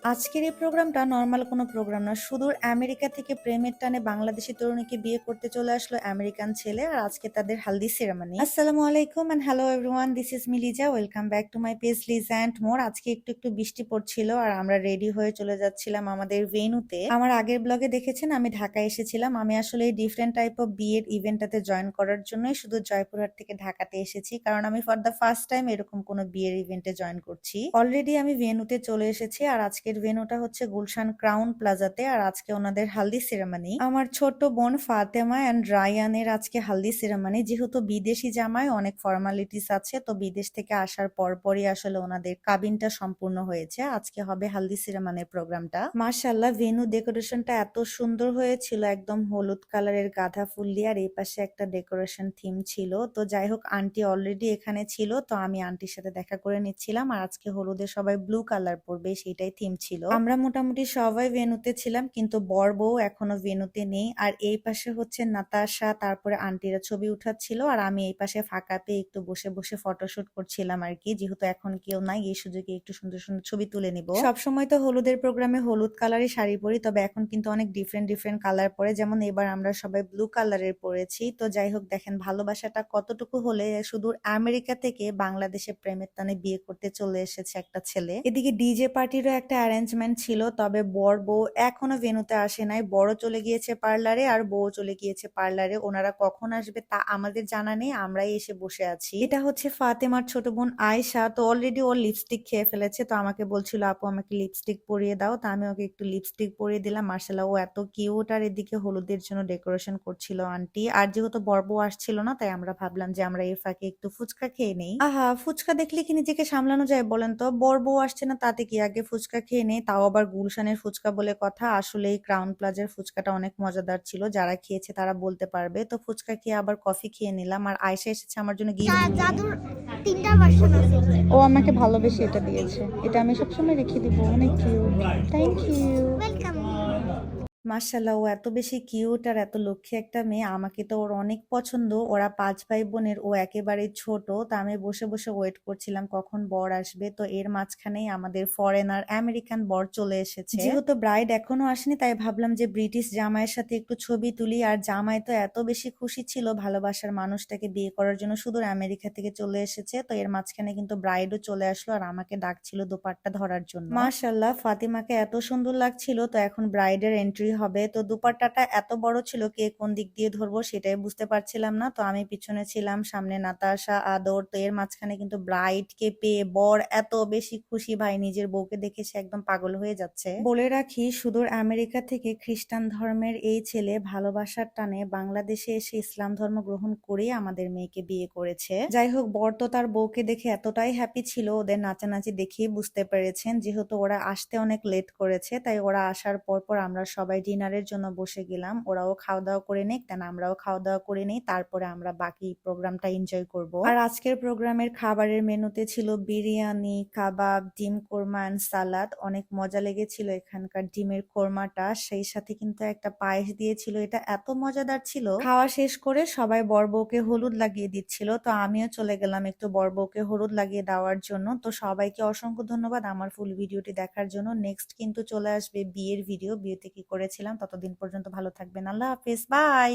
আজকের এই প্রোগ্রামটা নরমাল কোনো প্রোগ্রাম না। সুদূর আমেরিকা থেকে প্রেমের টানে বাংলাদেশি তরুণীকে বিয়ে করতে চলে আসলো আমেরিকান ছেলে, আর আজকে তাদের হালদি সেরেমনি। আসসালামু আলাইকুম and hello everyone, this is me Liza. Welcome back to my page Liza and more. আজকে একটু একটু বৃষ্টি পড়ছিল আর আমরা রেডি হয়ে চলে যাচ্ছিলাম আমাদের ভেন্যুতে। আমার আগের ব্লগে দেখেছেন আমি ঢাকায় এসেছিলাম। আমি আসলে এই ডিফারেন্ট টাইপ অফ বিয়ের ইভেন্টটাতে জয়েন করার জন্যই শুধু জয়পুরহাট থেকে ঢাকাতে এসেছি, কারণ আমি ফর দ্য ফার্স্ট টাইম এরকম কোনো বিয়ের ইভেন্টে জয়েন করছি। অলরেডি আমি ভেন্যুতে চলে এসেছি, আর আজকের ভেন্যুটা হচ্ছে গুলশান ক্রাউন প্লাজাতে। আর আজকে ওনাদের হালদি সেরেমনি। আমার ছোট বোন ফাতেমা এন্ড রায়ানের আজকে হালদি সেরেমনি। যেহেতু বিদেশি জামাই অনেক ফর্মালিটিস আছে, তো বিদেশ থেকে আসার পরপরই আসলে ওনাদের কাবিনটা সম্পূর্ণ হয়েছে। আজকে হবে হালদি সেরেমনির প্রোগ্রামটা। মাশাআল্লাহ, ভেন্যু ডেকোরেশনটা এত সুন্দর হয়েছিল, একদম হলুদ কালারের গাঁদা ফুল দিয়ে, আর এই পাশে একটা ডেকোরেশন থিম ছিল। তো যাই হোক, আন্টি অলরেডি এখানে ছিল, তো আমি আন্টির সাথে দেখা করে নিচ্ছিলাম। আর আজকে হলুদে সবাই ব্লু কালার পরবে, সেটাই থিম ছিল। আমরা মোটামুটি সবাই ভেন্যুতে ছিলাম, কিন্তু বর বউ এখনো ভেন্যুতে নেই। আর এই পাশে হচ্ছে নাতাশা, তারপরে আন্টিরা ছবি উঠাচ্ছিল, আর আমি এই পাশে ফাঁকা পেয়ে একটু বসে বসে ফটোশুট করছিলাম আর কি। যেহেতু এখন কেউ নাই, এই সুযোগে একটু সুন্দর সুন্দর ছবি তুলে নিব। সবসময় তো হলুদের প্রোগ্রামে হলুদ কালারই শাড়ি পরি, তবে এখন কিন্তু অনেক ডিফারেন্ট ডিফারেন্ট কালার পরে, যেমন এবার আমরা সবাই ব্লু কালারের পরেছি। তো যাই হোক, দেখেন ভালোবাসাটা কতটুকু হলে সুদূর আমেরিকা থেকে বাংলাদেশে প্রেমের টানে বিয়ে করতে চলে এসেছে একটা ছেলে। এদিকে ডিজে পার্টিরও একটা অ্যারেঞ্জমেন্ট ছিল, তবে বর বউ এখনো ভেন্যুতে আসে নাই। বড় চলে গিয়েছে পার্লারে আর বউ চলে গিয়েছে পার্লারে। ওনারা কখন আসবে তা আমাদের জানা নেই, আমরাই এসে বসে আছি। এটা হচ্ছে ফাতেমার ছোট বোন আয়েশা। তো অলরেডি ওর লিপস্টিক খেয়ে ফেলেছে, তো আমাকে বলছিল আপু আমাকে লিপস্টিক পরিয়ে দাও। তো আমি ওকে একটু লিপস্টিক পরিয়ে দিলাম। মার্শাল্লাহ, ও এত কিউট। আর এদিকে হলুদের জন্য ডেকোরেশন করছিল আন্টি। আর যেহেতু বর বউ আসছিল না, তাই আমরা ভাবলাম যে আমরা এই ফাঁকে একটু ফুচকা খেয়ে নেই। আহা, ফুচকা দেখলে কি নিজেকে সামলানো যায় বলেন তো? বর বউ আসছে না তাতে কি, আগে ফুচকা খেয়ে নেই, তাও আবার গুলশানের ফুচকা বলে কথা। আসলে এই ক্রাউন প্লাজার ফুচকাটা অনেক মজাদার ছিল, যারা খেয়েছে তারা বলতে পারবে। তো ফুচকা খেয়ে আবার কফি খেয়ে নিলাম। আর আয়সা এসেছে আমার জন্য গিফট নিয়ে। জাদুর তিনটা ভার্সন আছে। ও আমাকে ভালোবেসে এটা দিয়েছে, এটা আমি সবসময় রেখে দিব। অনেক কিউট, থ্যাংক ইউ। ওয়েলকাম। মাশাআল্লাহ, ও এত বেশি কিউট আর এত লক্ষ্মী একটা মেয়ে। আমাকে তো ওর অনেক পছন্দ। ওরা 5 ভাই বোনের ও একেবারে ছোট। তা আমি বসে বসে ওয়েট করছিলাম কখন বর আসবে। তো এর মাঝখানেই আমাদের ফরেনার আমেরিকান বর চলে এসেছে। যেহেতু ব্রাইড এখনো আসেনি, তাই ভাবলাম যে ব্রিটিশ জামাইয়ের সাথে একটু ছবি তুলি। আর জামাই তো এত বেশি খুশি ছিল, ভালোবাসার মানুষটাকে বিয়ে করার জন্য সুদূর আমেরিকা থেকে চলে এসেছে। তো এর মাঝখানে কিন্তু ব্রাইডও চলে আসলো, আর আমাকে ডাকছিল দোপাট্টা ধরার জন্য। মাশাআল্লাহ, ফাতিমাকে এত সুন্দর লাগছিল। তো এখন ব্রাইডের এন্ট্রি হবে। তো দুপাট্টাটা এত বড় ছিল, কে কোন দিক দিয়ে ধরবো সেটাই বুঝতে পারছিলাম না। তো আমি পিছনে ছিলাম, সামনে নাতাশা, আদর। তো এর মাঝখানে কিন্তু ব্রাইড কে পেয়ে বর এত বেশি খুশি, ভাই নিজের বউকে দেখে সে একদম পাগল হয়ে যাচ্ছে। বলে রাখি, সুদূর আমেরিকা থেকে খ্রিস্টান ধর্মের এই ছেলে ভালোবাসার টানে বাংলাদেশে এসে ইসলাম ধর্ম গ্রহণ করে আমাদের মেয়েকে বিয়ে করেছে। যাই হোক, বর তো তার বউকে দেখে এতটাই হ্যাপি ছিল, ওদের নাচানাচি দেখেই বুঝতে পেরেছেন। যেহেতু ওরা আসতে অনেক লেট করেছে, তাই ওরা আসার পর আমরা সবাই ডিনারের জন্য বসে গেলাম। ওরাও খাওয়া দাওয়া করে নিক, দেন আমরাও খাওয়া দাওয়া করে নিই, তারপরে আমরা বাকি প্রোগ্রামটা এনজয় করব। আর আজকের প্রোগ্রামের খাবারের মেনুতে ছিল বিরিয়ানি, কাবাব, ডিম কোরমা এন্ড সালাদ। অনেক মজা লেগেছিল এখানকার ডিমের কোরমাটা। সেই সাথে কিন্তু একটা পায়েস দিয়েছিল, এটা এত মজাদার ছিল। খাওয়া শেষ করে সবাই বর বউকে হলুদ লাগিয়ে দিচ্ছিল, তো আমিও চলে গেলাম একটু বর বউকে হলুদ লাগিয়ে দেওয়ার জন্য। তো সবাইকে অসংখ্য ধন্যবাদ আমার ফুল ভিডিওটি দেখার জন্য। নেক্সট কিন্তু চলে আসবে বিয়ের ভিডিও, বিয়েতে কি করেছিলাম। ততদিন পর্যন্ত ভালো থাকবেন। আল্লাহ হাফেজ, বাই।